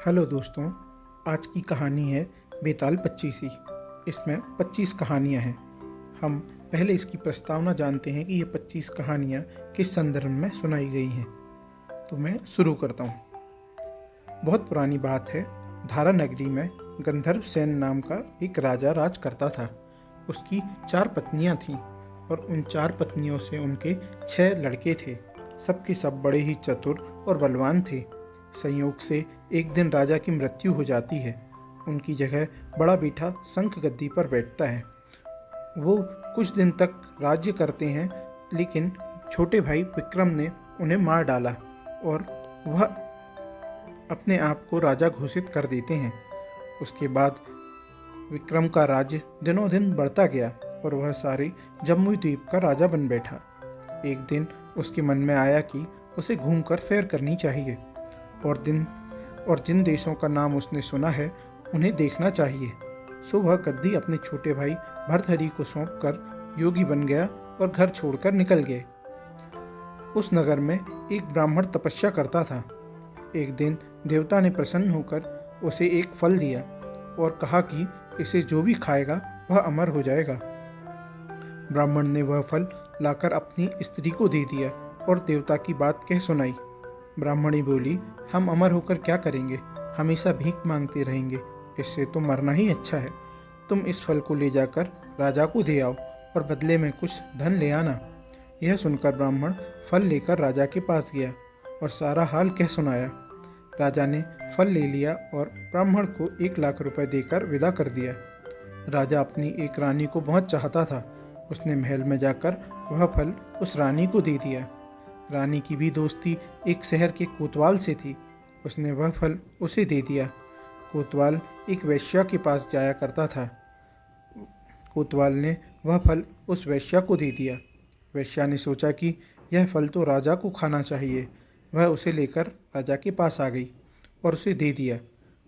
Hello दोस्तों, आज की कहानी है बेताल पच्चीसी। इसमें 25 कहानियाँ हैं। हम पहले इसकी प्रस्तावना जानते हैं कि ये 25 कहानियाँ किस संदर्भ में सुनाई गई हैं। तो मैं शुरू करता हूँ। बहुत पुरानी बात है। धारा नगरी में गंधर्व सेन नाम का एक राजा राज करता था। उसकी 4 पत्नियाँ थीं और उन 4 पत्नियों से उनके 6 लड़के थे। सबके सब बड़े ही चतुर और बलवान थे। संयोग से एक दिन राजा की मृत्यु हो जाती है। उनकी जगह बड़ा बेटा शंख गद्दी पर बैठता है। वो कुछ दिन तक राज्य करते हैं, लेकिन छोटे भाई विक्रम ने उन्हें मार डाला और वह अपने आप को राजा घोषित कर देते हैं। उसके बाद विक्रम का राज्य दिनों दिन बढ़ता गया और वह सारे जम्मू द्वीप का राजा बन बैठा। एक दिन उसके मन में आया कि उसे घूमकर सैर करनी चाहिए और जिन देशों का नाम उसने सुना है उन्हें देखना चाहिए। सो वह गद्दी अपने छोटे भाई भर्तहरि को सौंपकर योगी बन गया और घर छोड़कर निकल गए। उस नगर में एक ब्राह्मण तपस्या करता था। एक दिन देवता ने प्रसन्न होकर उसे एक फल दिया और कहा कि इसे जो भी खाएगा वह अमर हो जाएगा। ब्राह्मण ने वह फल लाकर अपनी स्त्री को दे दिया और देवता की बात कह सुनाई। ब्राह्मणी बोली, हम अमर होकर क्या करेंगे? हमेशा भीख मांगते रहेंगे, इससे तो मरना ही अच्छा है। तुम इस फल को ले जाकर राजा को दे आओ और बदले में कुछ धन ले आना। यह सुनकर ब्राह्मण फल लेकर राजा के पास गया और सारा हाल कह सुनाया। राजा ने फल ले लिया और ब्राह्मण को 1,00,000 रुपए देकर विदा कर दिया। राजा अपनी एक रानी को बहुत चाहता था। उसने महल में जाकर वह फल उस रानी को दे दिया। रानी की भी दोस्ती एक शहर के कोतवाल से थी। उसने वह फल उसे दे दिया। कोतवाल एक वेश्या के पास जाया करता था। कोतवाल ने वह फल उस वेश्या को दे दिया। वेश्या ने सोचा कि यह फल तो राजा को खाना चाहिए। वह उसे लेकर राजा के पास आ गई और उसे दे दिया।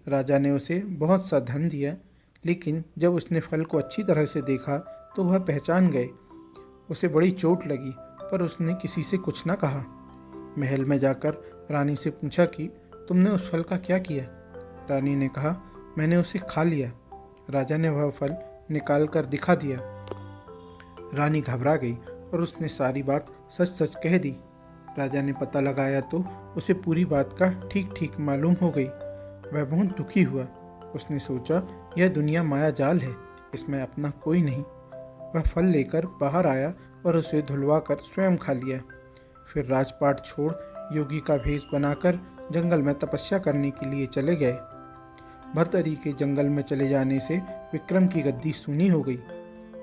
राजा ने उसे बहुत सा धन दिया, लेकिन जब उसने फल को अच्छी तरह से देखा तो वह पहचान गए। उसे बड़ी चोट लगी, पर उसने किसी से कुछ न कहा। महल में जाकर रानी से पूछा कि तुमने उस फल का क्या किया? रानी ने कहा, मैंने उसे खा लिया। राजा ने वह फल निकाल कर दिखा दिया। रानी घबरा गई और उसने सारी बात सच सच कह दी। राजा ने पता लगाया तो उसे पूरी बात का ठीक ठीक मालूम हो गई। वह बहुत दुखी हुआ। उसने सोचा, यह दुनिया माया जाल है, इसमें अपना कोई नहीं। वह फल लेकर बाहर आया और उसे धुलवाकर स्वयं खा लिया। फिर राजपाट छोड़ योगी का भेष बनाकर जंगल में तपस्या करने के लिए चले गए। भर्तहरि के जंगल में चले जाने से विक्रम की गद्दी सूनी हो गई।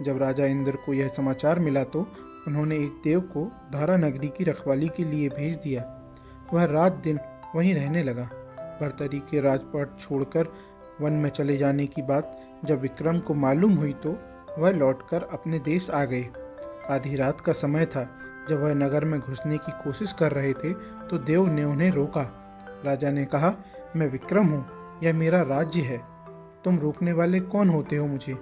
जब राजा इंद्र को यह समाचार मिला तो उन्होंने एक देव को धारा नगरी की रखवाली के लिए भेज दिया। वह रात दिन वहीं रहने लगा। भर्तहरि के राजपाट छोड़कर वन में चले जाने की बात जब विक्रम को मालूम हुई तो वह लौटकर अपने देश आ गए। आधी रात का समय था। जब वह नगर में घुसने की कोशिश कर रहे थे तो देव ने उन्हें रोका। राजा ने कहा, मैं विक्रम हूँ, यह मेरा राज्य है। तुम रोकने वाले कौन होते हो मुझे?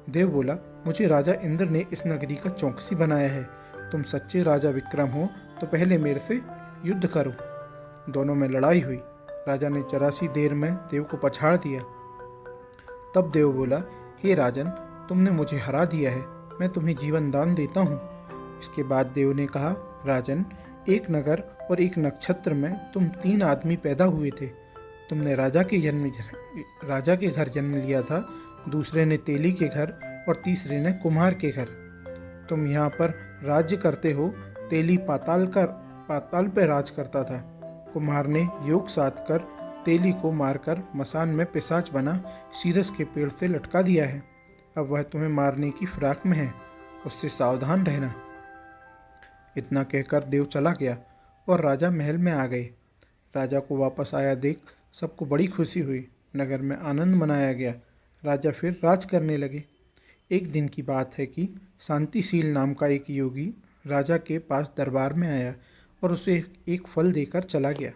देव बोला, मुझे राजा इंद्र ने इस नगरी का चौकसी बनाया है। तुम सच्चे राजा विक्रम हो तो पहले मेरे से युद्ध करो। दोनों में लड़ाई हुई। राजा ने जरा सी देर में देव को पछाड़ दिया। तब देव बोला, हे राजन, तुमने मुझे हरा दिया है, मैं तुम्हें जीवन दान देता हूँ। इसके बाद देव ने कहा, राजन, एक नगर और एक नक्षत्र में तुम 3 आदमी पैदा हुए थे। तुमने राजा के घर जन्म लिया था, दूसरे ने तेली के घर और तीसरे ने कुम्हार के घर। तुम यहाँ पर राज्य करते हो। तेली पाताल पर राज करता था। कुम्हार ने योग साध कर तेली को मारकर मसान में पिशाच बना सीरस के पेड़ से लटका दिया है। अब वह तुम्हें मारने की फिराक में है, उससे सावधान रहना। इतना कहकर देव चला गया और राजा महल में आ गए। राजा को वापस आया देख सबको बड़ी खुशी हुई। नगर में आनंद मनाया गया। राजा फिर राज करने लगे। एक दिन की बात है कि शांतिशील नाम का एक योगी राजा के पास दरबार में आया और उसे एक फल देकर चला गया।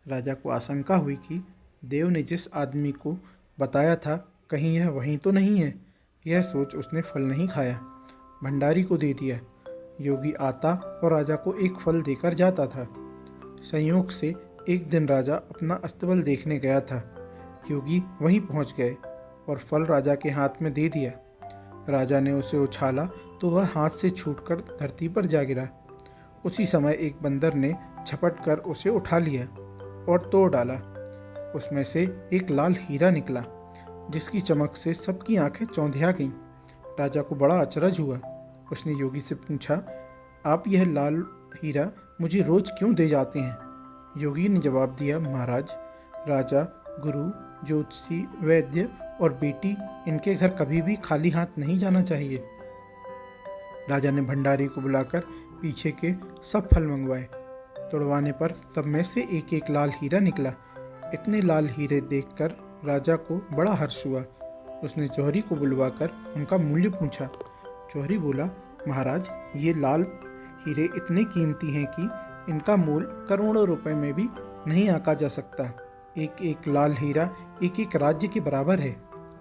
राजा को आशंका हुई कि देव ने जिस आदमी को बताया था कहीं यह वहीं तो नहीं है। यह सोच उसने फल नहीं खाया, भंडारी को दे दिया। योगी आता और राजा को एक फल देकर जाता था। संयोग से एक दिन राजा अपना अस्तबल देखने गया था। योगी वहीं पहुंच गए और फल राजा के हाथ में दे दिया। राजा ने उसे उछाला तो वह हाथ से छूटकर धरती पर जा गिरा। उसी समय एक बंदर ने झपट कर उसे उठा लिया और तोड़ डाला। उसमें से एक लाल हीरा निकला, जिसकी चमक से सबकी आंखें चौंधिया गईं। राजा को बड़ा अचरज हुआ। उसने योगी से पूछा, आप यह लाल हीरा मुझे रोज क्यों दे जाते हैं? योगी ने जवाब दिया, महाराज, राजा, गुरु, ज्योतिषी, वैद्य और बेटी, इनके घर कभी भी खाली हाथ नहीं जाना चाहिए। राजा ने भंडारी को बुलाकर पीछे के सब फल मंगवाए। तोड़वाने पर सब में से एक एक लाल हीरा निकला। इतने लाल हीरे देखकर राजा को बड़ा हर्ष हुआ। उसने जौहरी को बुलवाकर उनका मूल्य पूछा। जौहरी बोला, महाराज, ये लाल हीरे इतने कीमती हैं कि इनका मूल करोड़ों रुपए में भी नहीं आंका जा सकता। एक एक लाल हीरा एक एक राज्य के बराबर है।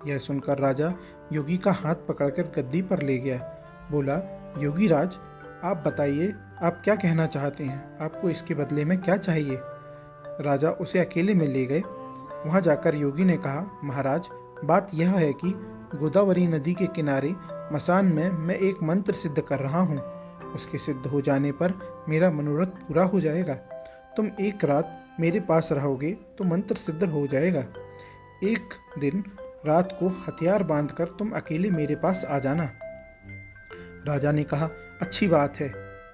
यह सुनकर राजा योगी का हाथ पकड़कर गद्दी पर ले गया। बोला, योगी राज, आप बताइए, आप क्या कहना चाहते हैं? आपको इसके बदले में क्या चाहिए? राजा उसे अकेले में ले गए। वहां जाकर योगी ने कहा, महाराज, बात यह है कि गोदावरी नदी के किनारे मसान में मैं एक मंत्र सिद्ध कर रहा हूँ। उसके सिद्ध हो जाने पर मेरा मनोरथ पूरा हो जाएगा। तुम एक रात मेरे पास रहोगे तो मंत्र सिद्ध हो जाएगा। एक दिन रात को हथियार बांधकर तुम अकेले मेरे पास आ जाना। राजा ने कहा, अच्छी बात है।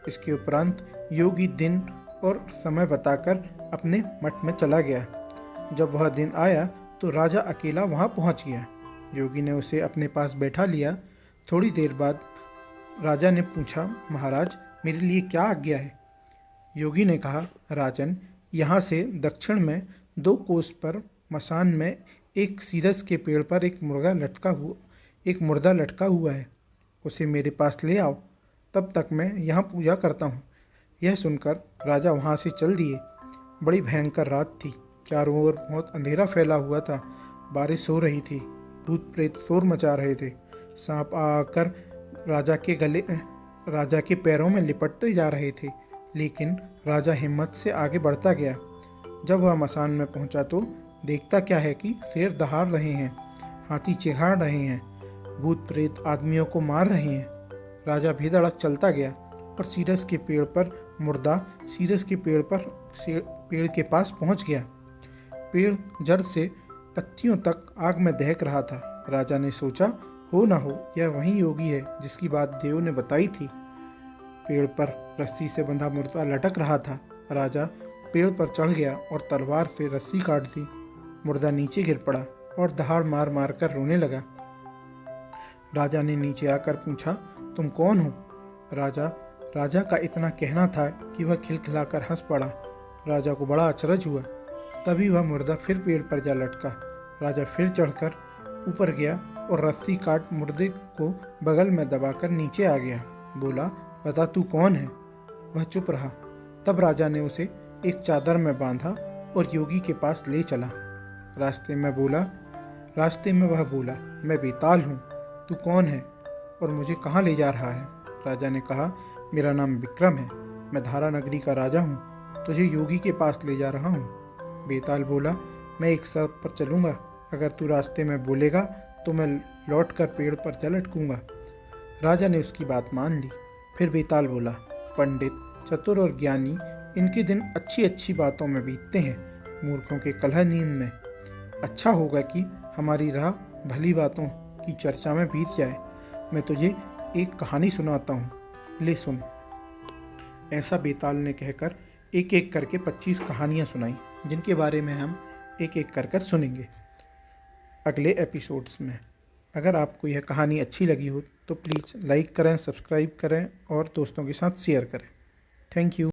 इसके उपरांत योगी दिन और समय बताकर अपने मठ में चला गया। जब वह दिन आया तो राजा अकेला वहां पहुंच गया। योगी ने उसे अपने पास बैठा लिया। थोड़ी देर बाद राजा ने पूछा, महाराज, मेरे लिए क्या आज्ञा है? योगी ने कहा, राजन, यहाँ से दक्षिण में 2 कोस पर मसान में एक सीरस के पेड़ पर एक मुर्दा लटका हुआ है। उसे मेरे पास ले आओ, तब तक मैं यहाँ पूजा करता हूँ। यह सुनकर राजा वहाँ से चल दिए। बड़ी भयंकर रात थी। चारों ओर बहुत अंधेरा फैला हुआ था। बारिश हो रही थी। भूत प्रेत शोर मचा रहे थे। सांप आकर राजा के पैरों में लिपटते जा रहे थे, लेकिन राजा हिम्मत से आगे बढ़ता गया। जब वह मसान में पहुंचा तो देखता क्या है कि शेर दहाड़ रहे हैं, हाथी चिढ़ा रहे हैं, भूत प्रेत आदमियों को मार रहे हैं। राजा बेधड़क चलता गया और सीरस के पेड़ पर मुर्दा सीरस के पेड़ के पास पहुंच गया। पेड़ जड़ से पत्तियों तक आग में दहक रहा था। राजा ने सोचा, हो ना हो यह वही योगी है जिसकी बात देव ने बताई थी। पेड़ पर रस्सी से बंधा मुर्दा लटक रहा था। राजा पेड़ पर चढ़ गया और तलवार से रस्सी काट दी। मुर्दा नीचे गिर पड़ा और दहाड़ मार मार कर रोने लगा। राजा ने नीचे आकर पूछा, तुम कौन हो? राजा का इतना कहना था कि वह खिलखिलाकर हंस पड़ा। राजा को बड़ा अचरज हुआ। तभी वह मुर्दा फिर पेड़ पर जा लटका। राजा फिर चढ़कर ऊपर गया और रस्सी काट मुर्दे को बगल में दबाकर नीचे आ गया। बोला, बता तू कौन है? वह चुप रहा। तब राजा ने उसे एक चादर में बांधा और योगी के पास ले चला। रास्ते में वह बोला, मैं बेताल हूँ, तू कौन है और मुझे कहाँ ले जा रहा है? राजा ने कहा, मेरा नाम विक्रम है, मैं धारा नगरी का राजा हूँ, तुझे योगी के पास ले जा रहा हूँ। बेताल बोला, मैं एक शर्त पर चलूँगा, अगर तू रास्ते में बोलेगा तो मैं लौट कर पेड़ पर जा लटकूँगा। राजा ने उसकी बात मान ली। फिर बेताल बोला, पंडित, चतुर और ज्ञानी, इनके दिन अच्छी अच्छी बातों में बीतते हैं, मूर्खों के कलह नींद में। अच्छा होगा कि हमारी राह भली बातों की चर्चा में बीत जाए। मैं तुझे एक कहानी सुनाता हूँ, ले सुन। ऐसा बेताल ने कहकर एक एक करके 25 कहानियाँ सुनाई, जिनके बारे में हम एक एक कर सुनेंगे अगले एपिसोड्स में। अगर आपको यह कहानी अच्छी लगी हो तो प्लीज़ लाइक करें, सब्सक्राइब करें और दोस्तों के साथ शेयर करें। Thank you.